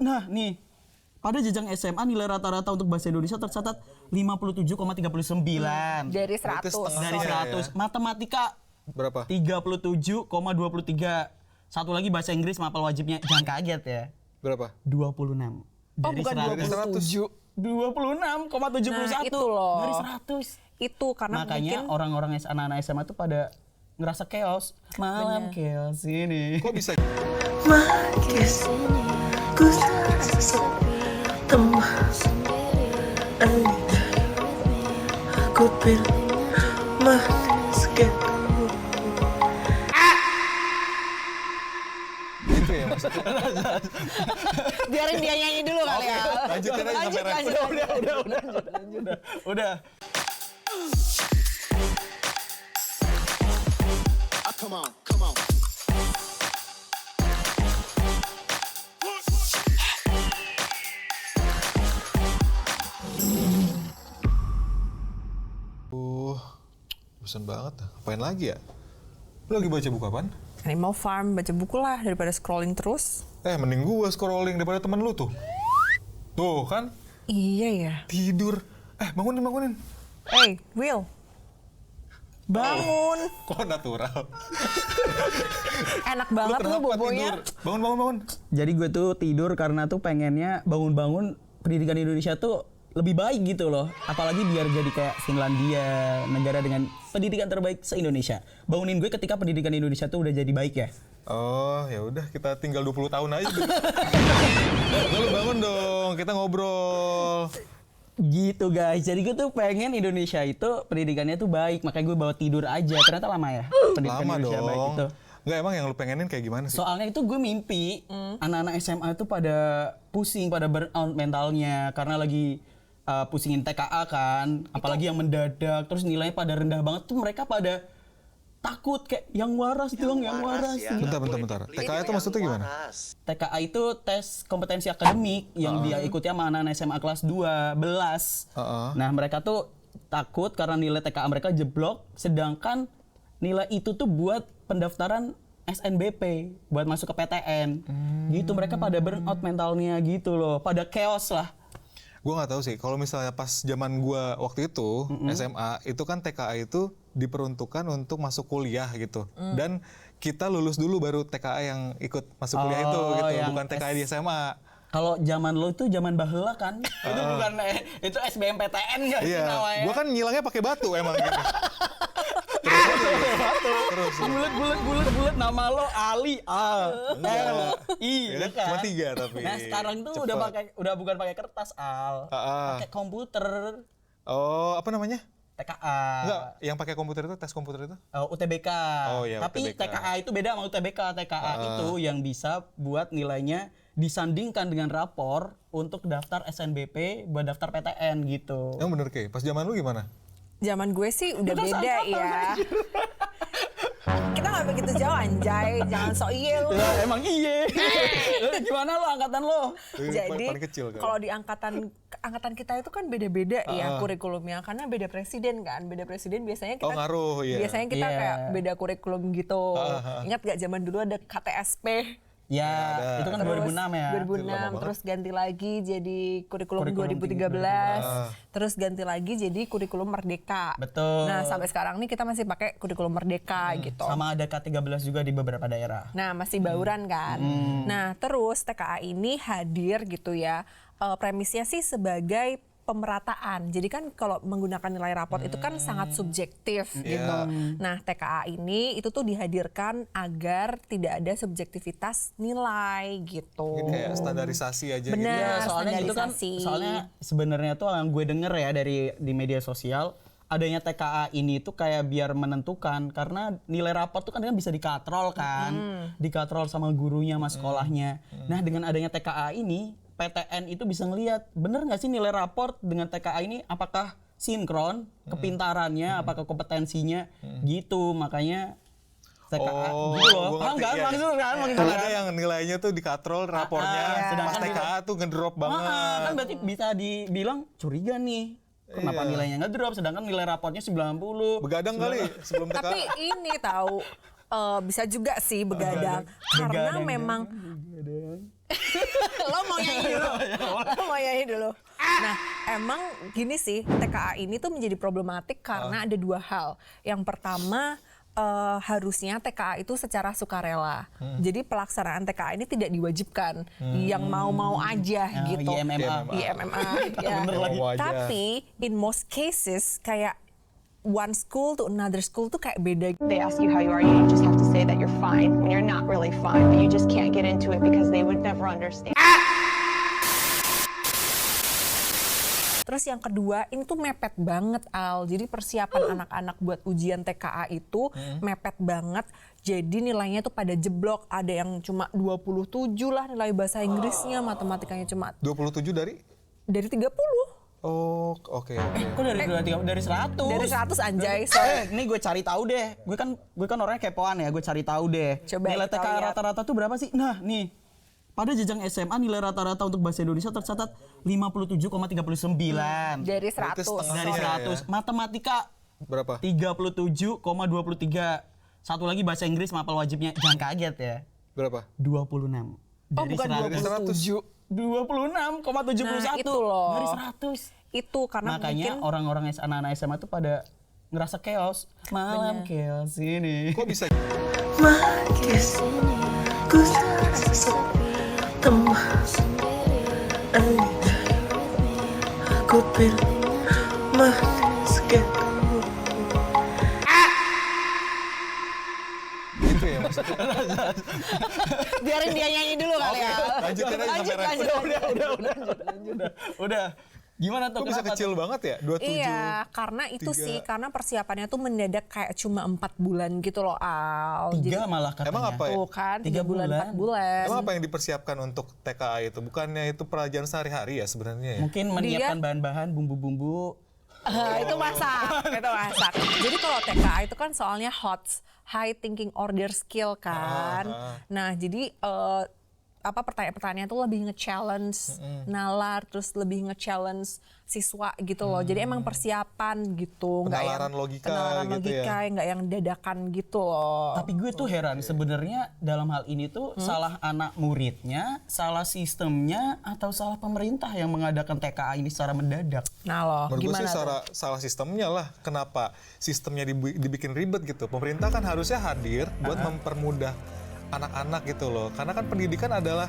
Nah, nih. Pada jenjang SMA nilai rata-rata untuk bahasa Indonesia tercatat 57,39. Dari 100. Dari 100. Matematika Berapa? 37,23. Satu lagi bahasa Inggris mapel wajibnya. Jangan kaget ya. Berapa? 26. Dari bukan 100. 26,71. Nah, itu loh. Dari 100. Itu karena Makanya mungkin orang-orang anak-anak SMA tuh pada ngerasa chaos. Malam chaos ini. Kok bisa? Magis, ku rasa sepi, temah aku pilih maniskan. Itu ya maksudnya. biarin dia nyanyi dulu kali ya. Lanjutin aja sampai refreng. Udah. Come on, come on. Bosan banget. Ngapain lagi ya? Lu lagi baca buku apaan? Animal Farm, baca buku lah daripada scrolling terus. Mending gua scrolling daripada temen lu tuh. Tuh kan, Iya ya. tidur. Bangunin. Hey, Will. Bangun. Kok natural? Enak banget lu kenapa bobonya. tidur? Bangun. Jadi gue tuh tidur karena tuh pengennya bangun-bangun pendidikan Indonesia tuh lebih baik gitu loh. Apalagi biar jadi kayak Finlandia, negara dengan pendidikan terbaik se-Indonesia. Bangunin gue ketika pendidikan Indonesia tuh udah jadi baik ya. Oh, ya udah kita tinggal 20 tahun aja. Lu bangun dong, kita ngobrol. Gitu guys, jadi gue tuh pengen Indonesia itu pendidikannya tuh baik. Makanya gue bawa tidur aja, ternyata lama ya pendidikan Lama Indonesia baik dong. itu. Enggak, emang yang lu pengenin kayak gimana sih? Soalnya itu gue mimpi anak-anak SMA itu pada pusing, pada burnout mentalnya. Karena lagi pusingin TKA kan, apalagi yang mendadak, terus nilainya pada rendah banget tuh mereka pada takut kayak yang waras dong, yang waras. Bentar. TKA itu maksudnya gimana? TKA itu tes kompetensi akademik yang dia ikuti sama anak-anak SMA kelas 12. Nah, mereka tuh takut karena nilai TKA mereka jeblok, sedangkan nilai itu tuh buat pendaftaran SNBP, buat masuk ke PTN. Gitu, mereka pada burnout mentalnya gitu loh, pada chaos lah. Gue nggak tahu sih. Kalau misalnya pas zaman gue waktu itu SMA, itu kan TKA itu diperuntukkan untuk masuk kuliah gitu. Dan kita lulus dulu baru TKA yang ikut masuk kuliah itu gitu, bukan TKA di SMA. Kalau zaman lo itu zaman baheula kan? Itu bukan itu SBMPTN enggak sih Iya, namanya? gue kan ngilangnya pakai batu emang gitu. Terus. Bulet nama lo Ali Al L I Ya kan, cuma 3 tapi. Nah sekarang tuh Cepet. udah bukan pakai kertas Al, pakai komputer. Oh, apa namanya? TKA. Enggak, yang pakai komputer itu, tes komputer itu? UTBK. Oh, iya, Tapi UTBK. TKA itu beda sama UTBK. TKA itu yang bisa buat nilainya disandingkan dengan rapor untuk daftar SNBP buat daftar PTN gitu. Yang bener Kay, pas zaman lu gimana? Zaman gue sih udah beda ya. Kita nggak begitu jauh anjay, jangan sok iye lu. Ya, emang iye. Gimana lo angkatan lo? Jadi Paling kecil kan? kalau di angkatan kita itu kan beda-beda ya kurikulumnya karena beda presiden kan. Beda presiden biasanya kita ngaruh, iya. biasanya kita Iya. kayak beda kurikulum gitu. Ingat gak zaman dulu ada KTSP? Ya, ada. itu kan 2006 ya. 2006 terus ganti lagi jadi kurikulum Kurikulum 2013. Terus ganti lagi jadi kurikulum Merdeka. Betul. Nah, sampai sekarang nih kita masih pakai kurikulum Merdeka gitu. Sama ada K13 juga di beberapa daerah. Nah, masih bauran kan. Nah, terus TKA ini hadir gitu ya. Premisnya sih sebagai pemerataan. Jadi kan kalau menggunakan nilai raport itu kan sangat subjektif gitu. Nah, TKA ini itu tuh dihadirkan agar tidak ada subjektivitas nilai gitu. Ini kayak standarisasi aja Benar. gitu. Ya, soalnya itu kan standarisasi. soalnya sebenarnya tuh yang gue denger ya di media sosial, adanya TKA ini tuh kayak biar menentukan karena nilai raport tuh kan bisa dikatrol kan, dikatrol sama gurunya sama sekolahnya. Nah, dengan adanya TKA ini PTN itu bisa ngelihat bener nggak sih nilai raport dengan TKA ini apakah sinkron kepintarannya, apakah kompetensinya gitu. Makanya TKA gitu loh. Paham nggak maksud kan? Kan ada yang nilainya tuh dikatrol rapornya, sedangkan pas TKA tuh ngedrop banget. Kan berarti bisa dibilang curiga nih. Kenapa nilainya ngedrop sedangkan nilai raportnya 90. Begadang kali sebelum TKA. Tapi ini tahu bisa juga sih begadang karena Begadang, memang Lo mau nyanyi dulu. Lo mau nyanyi dulu. Nah, emang gini sih, TKA ini tuh menjadi problematik karena ada dua hal. Yang pertama, harusnya TKA itu secara sukarela. Jadi pelaksanaan TKA ini tidak diwajibkan. Yang mau-mau aja gitu. IMMA. IMMA. Ya. Bener lagi. Mau aja. Tapi in most cases kayak one school to another school tuh kayak beda. They ask you how you are, you just have to say that you're fine when you're not really fine, but you just can't get into it because they would never understand. Terus yang kedua, ini tuh mepet banget Al. Jadi persiapan anak-anak buat ujian TKA itu mepet banget. Jadi nilainya tuh pada jeblok. Ada yang cuma 27 lah nilai bahasa Inggrisnya, matematikanya cuma 27 dari? dari 30. Oh, oke. Kok dari 100? Dari 100 anjay. Ini gue cari tahu deh. Gue kan orangnya kepoan ya. Gue cari tahu deh. Coba nilai kita TKA lihat. rata-rata tuh berapa sih? Nah, nih. Pada jenjang SMA nilai rata-rata untuk bahasa Indonesia tercatat 57,39. Dari 100. Berarti setengah. Dari Ya, 100. Matematika Berapa? 37,23. Satu lagi bahasa Inggris mapel wajibnya. Jangan kaget ya. Berapa? 26. Oh, bukan 27. 26,71. Nah, itu loh. Dari 100. Itu karena Makanya mungkin orang-orang anak-anak SMA tuh pada ngerasa chaos. Malam chaos ini. Kok bisa? Magis, ku rasa sepi, temas, andai aku pilih maniskan kamu. Itu ya maksudnya. biarin dia nyanyi dulu kali ya. Lanjutin aja sampai Udah. Gimana tuh? Kok bisa Kenapa kecil tuh? banget ya? 27. Iya, karena itu 3. sih, karena persiapannya tuh mendadak kayak cuma 4 bulan gitu loh, Al. 3 malah katanya. Emang apa ya? Tuh kan, 3 3 bulan, 4 bulan. Emang apa yang dipersiapkan untuk TKA itu? Bukannya itu pelajaran sehari-hari ya sebenarnya ya? Mungkin menyiapkan bahan-bahan bumbu-bumbu. Itu masak, itu masak. Jadi kalau TKA itu kan soalnya HOTS, High Thinking Order Skill kan. Nah, jadi pertanyaan-pertanyaan tuh lebih nge-challenge nalar, terus lebih nge-challenge siswa gitu loh. Jadi emang persiapan gitu, nggak Penalaran logika penalaran gitu logika, ya. nggak yang dadakan gitu loh. Tapi gue tuh heran sebenarnya dalam hal ini tuh salah anak muridnya, salah sistemnya, atau salah pemerintah yang mengadakan TKA ini secara mendadak. Nah loh, Menurut gue gimana sih tuh? salah sistemnya lah. Kenapa sistemnya dibikin ribet gitu? Pemerintah kan harusnya hadir buat mempermudah anak-anak gitu loh. Karena kan pendidikan adalah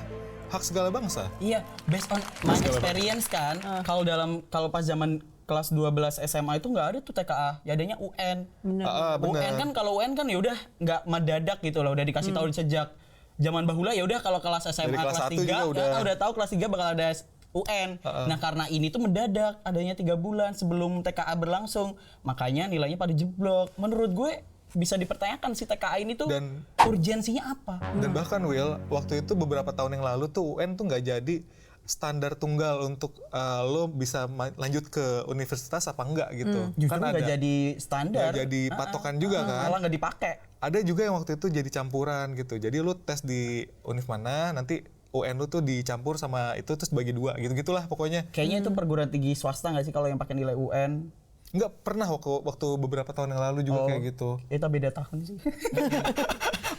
hak segala bangsa. Iya, based on my experience kan. Kalau pas zaman kelas 12 SMA itu nggak ada tuh TKA, ya adanya UN. Bener. UN kan kalau UN kan ya udah nggak mendadak gitu loh, udah dikasih tahu sejak zaman bahula ya udah kalau kelas SMA Dari kelas kelas 1 3 juga udah tahu kelas 3 bakal ada UN. Nah, karena ini tuh mendadak, adanya 3 bulan sebelum TKA berlangsung. Makanya nilainya pada jeblok. Menurut gue bisa dipertanyakan si TKA ini tuh Dan- urgensinya apa? Dan bahkan Will, waktu itu beberapa tahun yang lalu tuh UN tuh nggak jadi standar tunggal untuk lo bisa lanjut ke universitas apa enggak gitu. Justru nggak jadi standar. Nggak jadi patokan juga kan. Malah nggak dipakai. Ada juga yang waktu itu jadi campuran gitu. Jadi lu tes di univ mana, nanti UN lu tuh dicampur sama itu terus bagi 2 gitu-gitulah pokoknya. Kayaknya itu perguruan tinggi swasta nggak sih kalau yang pakai nilai UN? Nggak pernah waktu beberapa tahun yang lalu juga kayak gitu. Kita beda tahun sih.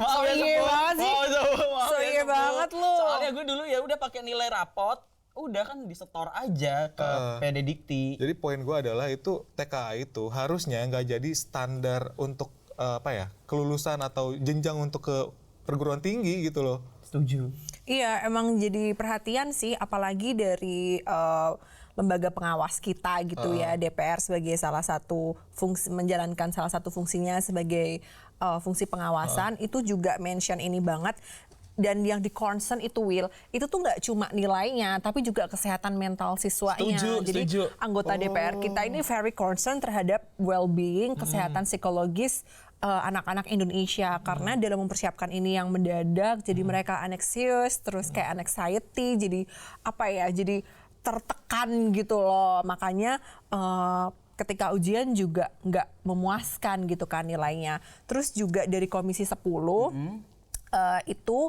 So iya banget sih. So iya banget lu. Soalnya gue dulu ya udah pakai nilai rapot, udah kan disetor aja ke PD Dikti. Jadi poin gue adalah itu TKA itu harusnya nggak jadi standar untuk kelulusan atau jenjang untuk ke perguruan tinggi gitu loh. Setuju. Iya, emang jadi perhatian sih, apalagi dari lembaga pengawas kita gitu ya, DPR sebagai salah satu fungsi, menjalankan salah satu fungsinya sebagai fungsi pengawasan, itu juga mention ini banget. Dan yang di concern itu Will, itu tuh nggak cuma nilainya, tapi juga kesehatan mental siswanya. Jadi setuju. anggota DPR kita ini very concern terhadap well-being, kesehatan psikologis anak-anak Indonesia, karena dalam mempersiapkan ini yang mendadak, jadi mereka anxious, terus kayak anxiety, jadi jadi tertekan gitu loh. Makanya ketika ujian juga nggak memuaskan gitu kan nilainya. Terus juga dari Komisi 10 itu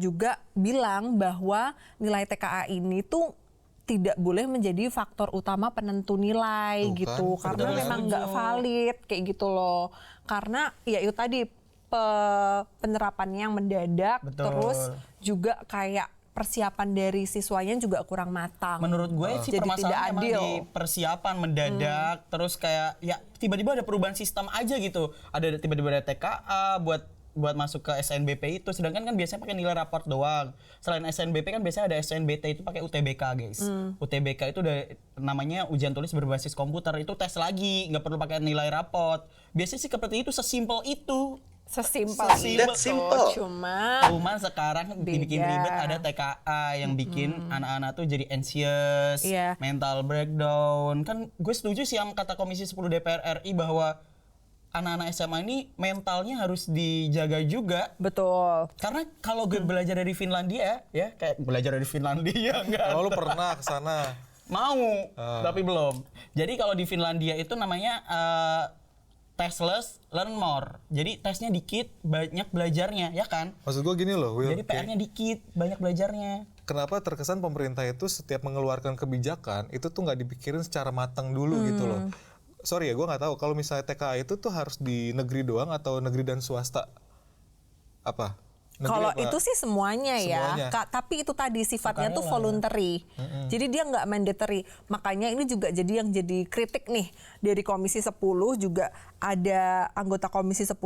juga bilang bahwa nilai TKA ini tuh tidak boleh menjadi faktor utama penentu nilai Tuh gitu, kan, karena betul. memang nggak valid kayak gitu loh. Karena ya itu tadi penerapannya yang mendadak, Betul. terus juga kayak persiapan dari siswanya juga kurang matang. Menurut gue sih Jadi permasalahan tidak emang adil. di persiapan mendadak, terus kayak ya tiba-tiba ada perubahan sistem aja gitu. Ada tiba-tiba ada TKA buat masuk ke SNBP itu, sedangkan kan biasanya pakai nilai raport doang. Selain SNBP kan biasanya ada SNBT itu pakai UTBK guys. UTBK itu udah namanya ujian tulis berbasis komputer, itu tes lagi, nggak perlu pakai nilai raport. Biasanya sih seperti itu, sesimpel itu. Sesimpel Sesimpel. itu. Simple. Cuma Sekarang Beda. dibikin ribet, ada TKA yang bikin anak-anak tuh jadi anxious, Iya. mental breakdown. Kan gue setuju sih sama kata Komisi 10 DPR RI bahwa anak-anak SMA ini mentalnya harus dijaga juga. betul. Karena kalau gue belajar dari Finlandia ya, kayak belajar dari Finlandia enggak. Kalau lu pernah ke sana. Mau, tapi belum. Jadi kalau di Finlandia itu namanya testless, learn more. Jadi tesnya dikit, banyak belajarnya, ya kan? Maksud gue gini loh, Will. Jadi PR-nya dikit, banyak belajarnya. Kenapa terkesan pemerintah itu setiap mengeluarkan kebijakan itu tuh nggak dipikirin secara matang dulu gitu loh. Sorry ya, gue nggak tahu kalau misalnya TKA itu tuh harus di negeri doang atau negeri dan swasta. Apa? Negeri Kalau apa? itu sih semuanya Semuanya. ya, Tapi itu tadi sifatnya tuh voluntary. Jadi dia nggak mandatory. Makanya ini juga jadi yang jadi kritik nih dari Komisi 10, juga ada anggota Komisi 10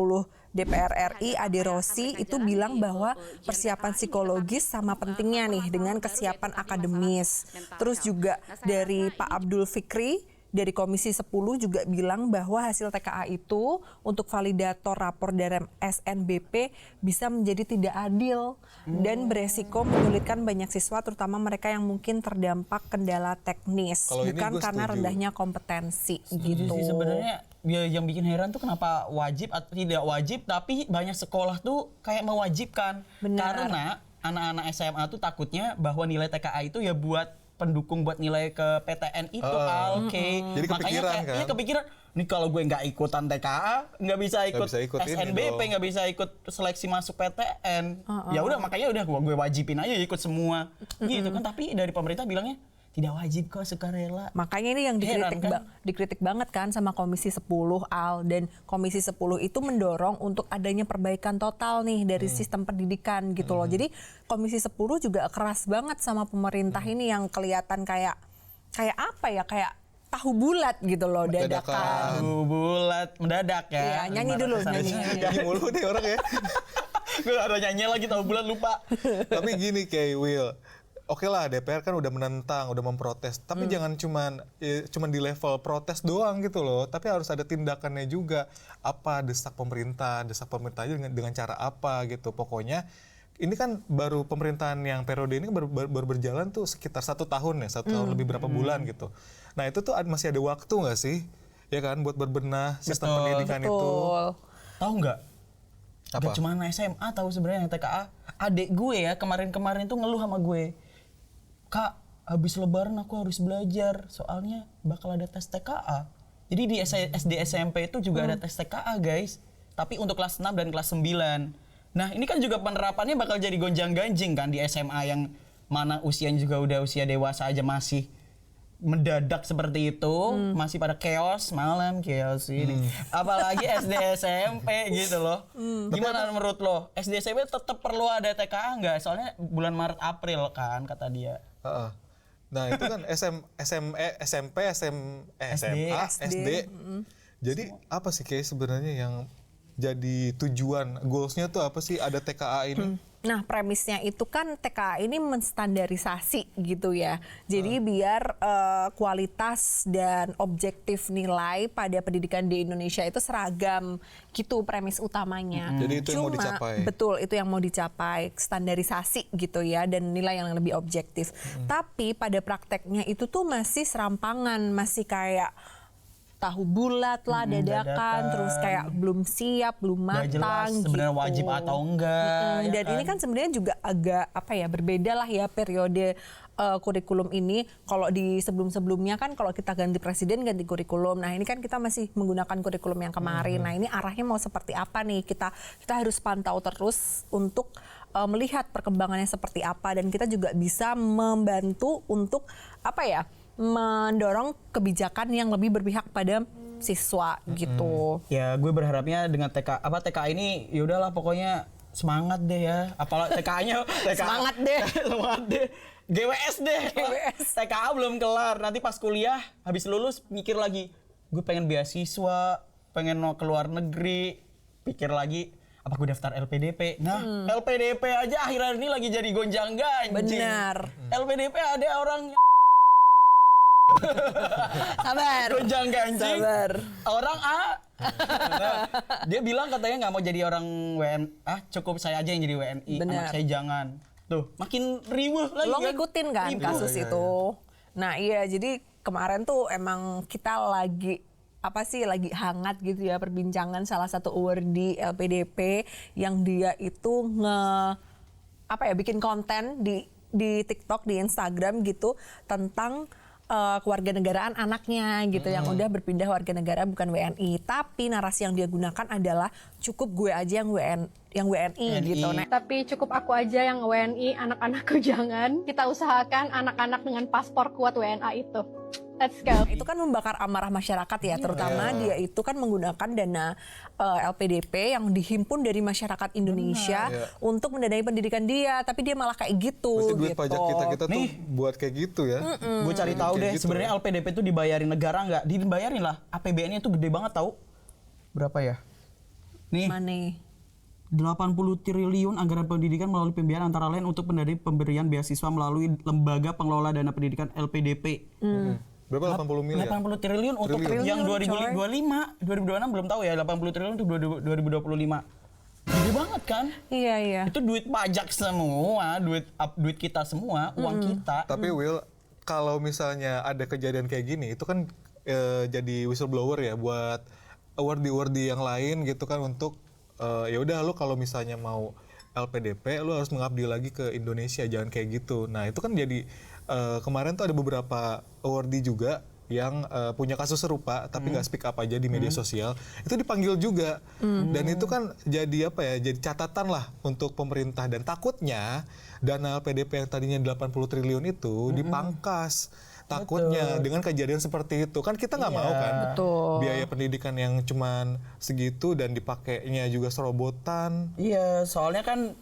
DPR RI Ade Rossi itu bilang bahwa persiapan psikologis sama pentingnya nih dengan kesiapan akademis. Terus juga dari Pak Abdul Fikri dari Komisi 10 juga bilang bahwa hasil TKA itu untuk validator rapor dari SNBP bisa menjadi tidak adil dan beresiko menyulitkan banyak siswa, terutama mereka yang mungkin terdampak kendala teknis, Kalau ini bukan gue karena setuju. rendahnya kompetensi Jadi gitu. sih sebenarnya ya yang bikin heran tuh kenapa wajib atau tidak wajib, tapi banyak sekolah tuh kayak mewajibkan. Benar. Karena anak-anak SMA tuh takutnya bahwa nilai TKA itu ya buat pendukung buat nilai ke PTN itu Oke. Jadi kepikiran Makanya kan? iya kepikiran. Nih kalau gue nggak ikutan TKA, nggak bisa ikut bisa ikut ini SNBP, dong. nggak bisa ikut seleksi masuk PTN. Ya udah makanya udah gue wajibin aja ikut semua. Gitu kan, tapi dari pemerintah bilangnya tidak wajib kok, sukarela. Makanya ini yang Heran, kan? dikritik banget kan sama Komisi 10 Al, dan Komisi 10 itu mendorong untuk adanya perbaikan total nih dari sistem pendidikan gitu loh. Jadi Komisi 10 juga keras banget sama pemerintah ini yang kelihatan kayak apa ya, kayak tahu bulat gitu loh, dadakan. Bulat mendadak ya. Iya, nyanyi dulu, 500 nyanyi. Nyanyi mulu nih orang ya. Gue ada nyanyi lagi tahu bulan lupa. Tapi gini kayak Will. Oke lah, DPR kan udah menentang, udah memprotes. Tapi jangan cuman di level protes doang gitu loh. Tapi harus ada tindakannya juga. Apa desak pemerintah dengan cara apa gitu. Pokoknya ini kan baru pemerintahan yang periode ini baru berjalan tuh sekitar 1 tahun ya, 1 tahun lebih berapa bulan gitu. Nah itu tuh masih ada waktu nggak sih, ya kan, buat berbenah sistem Betul. pendidikan itu. Betul. Tahu nggak? Apa? Gak cuma anak SMA tahu sebenarnya yang TKA. Adik gue ya kemarin tuh ngeluh sama gue. Kak, habis lebaran aku harus belajar, soalnya bakal ada tes TKA. Jadi di SD SMP itu juga ada tes TKA guys. Tapi untuk kelas 6 dan kelas 9. Nah ini kan juga penerapannya bakal jadi gonjang-ganjing kan di SMA yang mana usianya juga udah usia dewasa aja masih mendadak seperti itu, masih pada chaos ini. Apalagi SD SMP gitu loh. Gimana menurut lo? SD SMP tetap perlu ada TKA nggak? Soalnya bulan Maret April kan kata dia. Heeh. Nah itu kan SMP, SMA, SD. Jadi apa sih kayak sebenarnya yang jadi tujuan, goalsnya tuh apa sih ada TKA ini? Nah, premisnya itu kan TKA ini menstandarisasi gitu ya. Jadi biar kualitas dan objektif nilai pada pendidikan di Indonesia itu seragam gitu premis utamanya. Jadi itu yang mau dicapai. Betul, itu yang mau dicapai, standarisasi gitu ya, dan nilai yang lebih objektif. Tapi pada prakteknya itu tuh masih serampangan, masih kayak tahu bulat lah, dadakan, terus kayak belum siap, belum Nggak jelas matang sebenarnya gitu. wajib atau enggak. ya Dan ini kan sebenarnya juga agak berbeda lah ya periode kurikulum ini. Kalau di sebelum-sebelumnya kan kalau kita ganti presiden ganti kurikulum. Nah ini kan kita masih menggunakan kurikulum yang kemarin. Nah ini arahnya mau seperti apa nih? Kita harus pantau terus untuk melihat perkembangannya seperti apa, dan kita juga bisa membantu untuk mendorong kebijakan yang lebih berpihak pada siswa gitu. Ya gue berharapnya dengan TKA ini ya udahlah pokoknya semangat deh ya. Apalagi TKA-nya Semangat deh. Semangat deh. GWS deh. GWS. TKA belum kelar. Nanti pas kuliah habis lulus mikir lagi, gue pengen beasiswa, pengen mau keluar negeri, pikir lagi apa gue daftar LPDP. Nah, LPDP aja akhir-akhir ini lagi jadi gonjang-ganjing. Benar. LPDP ada orang Sabar. gonjang-ganjing. Sabar. Orang A. Nah, dia bilang katanya nggak mau jadi orang WNA, cukup saya aja yang jadi WNI. Benar. Anak saya jangan. Tuh, makin riweuh lagi. Lo kan? ngikutin kan Ngikutin. kasus itu. Nah iya, jadi kemarin tuh emang kita lagi lagi hangat gitu ya perbincangan salah satu awardee LPDP yang dia itu bikin konten di TikTok, di Instagram gitu tentang kewarganegaraan anaknya gitu yang udah berpindah warga negara bukan WNI. Tapi narasi yang dia gunakan adalah cukup gue aja yang WNI gitu. Nah, Tapi cukup aku aja yang WNI, anak-anakku jangan. Kita usahakan anak-anak dengan paspor kuat WNA itu. Let's go. itu kan membakar amarah masyarakat ya, terutama dia itu kan menggunakan dana LPDP yang dihimpun dari masyarakat Indonesia untuk mendanai pendidikan dia, tapi dia malah kayak gitu. Berarti duit gitu. pajak kita tuh buat kayak gitu ya. Gue cari tahu deh, gitu. sebenarnya LPDP itu dibayarin negara nggak? Dibayarin lah. APBN-nya tuh gede banget tahu. Berapa ya? Nih, Money. 80 triliun anggaran pendidikan melalui pembiayaan antara lain untuk pendanaan pemberian beasiswa melalui lembaga pengelola dana pendidikan LPDP. Berapa 80 miliar? 80 triliun untuk yang 2025, 2026 belum tahu ya, 80 triliun untuk 2025. Gede banget kan? Iya, iya. Itu duit pajak semua, duit kita semua, uang kita. Tapi Will, kalau misalnya ada kejadian kayak gini, itu kan jadi whistleblower ya buat awardee yang lain gitu kan untuk ya udah lu kalau misalnya mau LPDP lu harus mengabdi lagi ke Indonesia, jangan kayak gitu. Nah, itu kan jadi kemarin tuh ada beberapa awardee juga yang punya kasus serupa tapi nggak speak up aja di media sosial, itu dipanggil juga. Dan itu kan jadi jadi catatan lah untuk pemerintah, dan takutnya dana LPDP yang tadinya 80 triliun itu dipangkas. Takutnya dengan kejadian seperti itu kan kita nggak mau kan. Betul. Biaya pendidikan yang cuman segitu dan dipakainya juga serobotan. Iya, soalnya kan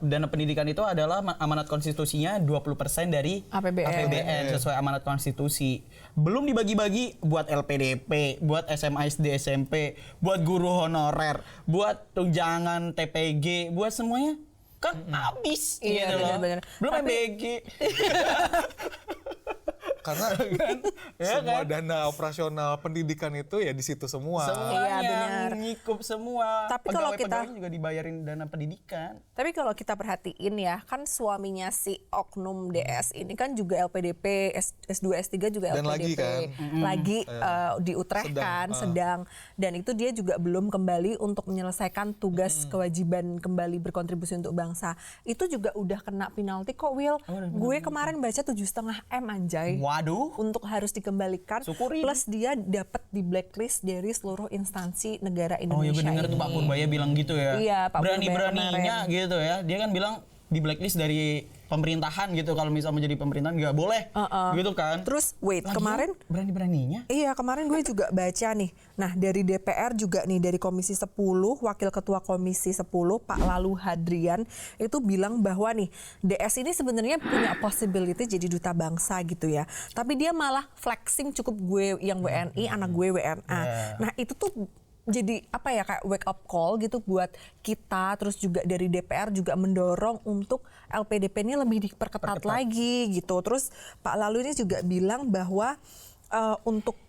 dana pendidikan itu adalah amanat konstitusinya 20% dari APBN. sesuai amanat konstitusi. Belum dibagi-bagi buat LPDP, buat SMA SD SMP, buat guru honorer, buat tunjangan TPG, buat semuanya kan habis Iya, gitu loh. benar-benar. Belum MBG. Karena semua dana operasional pendidikan itu ya di situ semua. Semuanya Iya, benar. ngikup semua. Tapi kalau Pegawai-pegawai juga dibayarin dana pendidikan. Tapi kalau kita perhatiin ya, kan suaminya si oknum DS ini kan juga LPDP, S2, S3 juga Dan lagi LPDP. kan. Lagi di Utrecht kan, sedang. Dan itu dia juga belum kembali untuk menyelesaikan tugas kewajiban kembali berkontribusi untuk bangsa. Itu juga udah kena penalti kok, Will. Gue kemarin baca 7,5 M anjay. Waduh. Untuk harus dikembalikan. Syukurin. Plus dia dapat di blacklist dari seluruh instansi negara Oh ya, Indonesia gue denger ini. tuh Pak Purbaya bilang gitu ya. Iya, Pak Purbaya Berani-beraninya kemarin. gitu ya. Dia kan bilang di blacklist dari pemerintahan gitu, kalau misalnya menjadi pemerintahan nggak boleh gitu kan. Terus wait, Lagian kemarin berani-beraninya Iya, kemarin gue juga baca nih. Nah, dari DPR juga nih, dari Komisi 10, Wakil Ketua Komisi 10, Pak Lalu Hadrian, itu bilang bahwa nih, DS ini sebenarnya punya possibility jadi duta bangsa gitu ya. Tapi dia malah flexing cukup gue yang WNI, anak gue WNA. Nah, itu tuh jadi kayak wake up call gitu buat kita, terus juga dari DPR juga mendorong untuk LPDP ini lebih diperketat lagi gitu. Terus Pak Lalu ini juga bilang bahwa untuk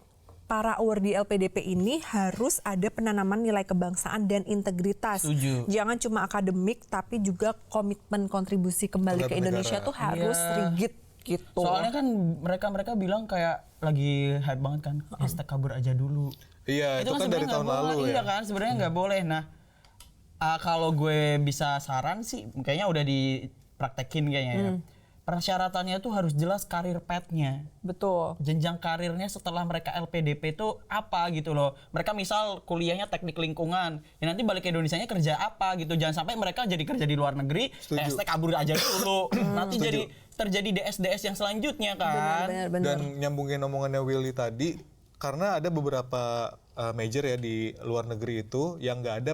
para awardee LPDP ini harus ada penanaman nilai kebangsaan dan integritas. Setuju. Jangan cuma akademik tapi juga komitmen kontribusi kembali ke Terhadap Indonesia negara. tuh harus rigid gitu. soalnya kan mereka bilang kayak lagi hype banget kan, hashtag kabur aja dulu. Iya, itu kan dari sebenarnya tahun nggak lalu boleh. ya. Iya kan, sebenarnya nggak boleh. Nah, kalau gue bisa saran sih, kayaknya udah dipraktekin kayaknya ya. Persyaratannya tuh harus jelas karir path-nya. Betul. Jenjang karirnya setelah mereka LPDP itu apa gitu loh. Mereka misal kuliahnya teknik lingkungan, ya nanti balik ke Indonesianya kerja apa gitu. Jangan sampai mereka jadi kerja di luar negeri, hashtag kabur aja dulu. Nanti jadi terjadi DS-DS yang selanjutnya kan. Benar. Dan nyambungin omongannya Willy tadi, karena ada beberapa major ya di luar negeri itu yang nggak ada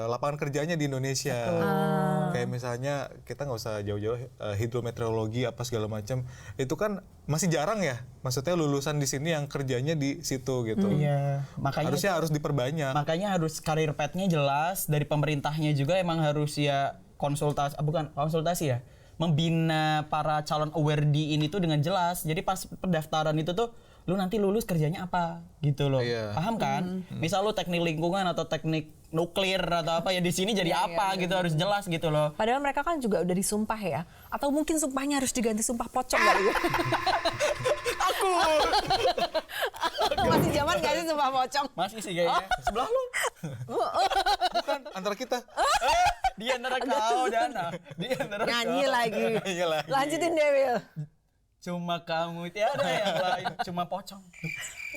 lapangan kerjanya di Indonesia. Kayak misalnya kita nggak usah jauh-jauh hidrometeorologi apa segala macam, itu kan masih jarang ya. Maksudnya lulusan di sini yang kerjanya di situ gitu. Iya, makanya Harusnya harus diperbanyak. Makanya harus karir path-nya jelas, dari pemerintahnya juga emang harus ya konsultasi ya, membina para calon awardee ini tuh dengan jelas. Jadi pas pendaftaran itu tuh lu nanti lulus kerjanya apa gitu loh. Iya. Paham kan? Misal lu teknik lingkungan atau teknik nuklir atau apa ya, di sini jadi apa gitu, harus jelas gitu loh. Padahal mereka kan juga udah disumpah ya. Atau mungkin sumpahnya harus diganti sumpah pocong kali ya. Aku Masih zaman gak sih sumpah pocong? masih sih kayaknya. Sebelah lu. Bukan antara kita. Di antara kau Dana. Di antara Nyanyi kau. lagi. Iya lagi. Lanjutin deh, Will. Cuma kamu tiada yang lain, cuma pocong.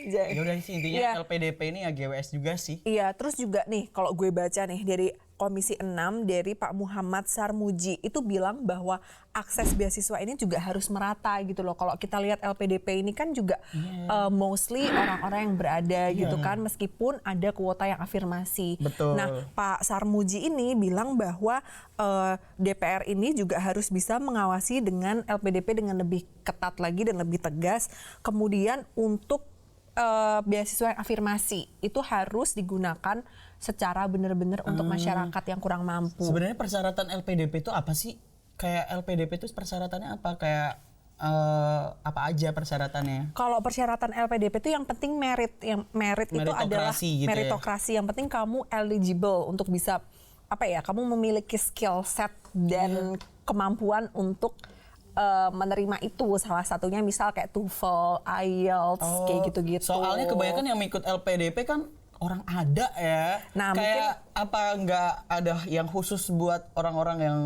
Ya udah sih intinya Iya. LPDP ini ya GWS juga sih. Iya, terus juga nih kalau gue baca nih dari Komisi 6 dari Pak Muhammad Sarmuji itu bilang bahwa akses beasiswa ini juga harus merata gitu loh. Kalau kita lihat LPDP ini kan juga mostly orang-orang yang berada gitu kan, meskipun ada kuota yang afirmasi. Betul. Nah, Pak Sarmuji ini bilang bahwa DPR ini juga harus bisa mengawasi dengan LPDP dengan lebih ketat lagi dan lebih tegas. Kemudian untuk beasiswa yang afirmasi itu harus digunakan secara benar-benar untuk masyarakat yang kurang mampu. Sebenarnya persyaratan LPDP itu apa sih? Kayak LPDP itu persyaratannya apa? Kayak apa aja persyaratannya? Kalau persyaratan LPDP itu yang penting merit, yang merit itu adalah Meritokrasi gitu ya. meritokrasi. Yang penting kamu eligible untuk bisa kamu memiliki skill set dan kemampuan untuk menerima itu. Salah satunya misal kayak TOEFL, IELTS, kayak gitu-gitu. Soalnya kebanyakan yang ikut LPDP kan orang ada ya. Nah, kayak apa nggak ada yang khusus buat orang-orang yang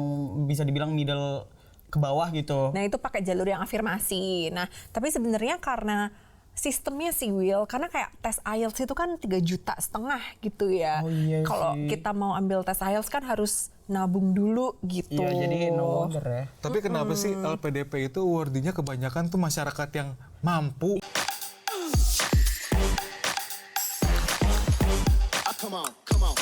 bisa dibilang middle ke bawah gitu. Nah, itu pakai jalur yang afirmasi. Nah, tapi sebenarnya karena sistemnya sih Will, karena kayak tes IELTS itu kan 3,5 juta gitu ya. Oh iya Kalau sih. kita mau ambil tes IELTS kan harus nabung dulu gitu. Iya, jadi no wonder ya. Tapi kenapa sih LPDP itu awardee-nya kebanyakan tuh masyarakat yang mampu? Come on, come on.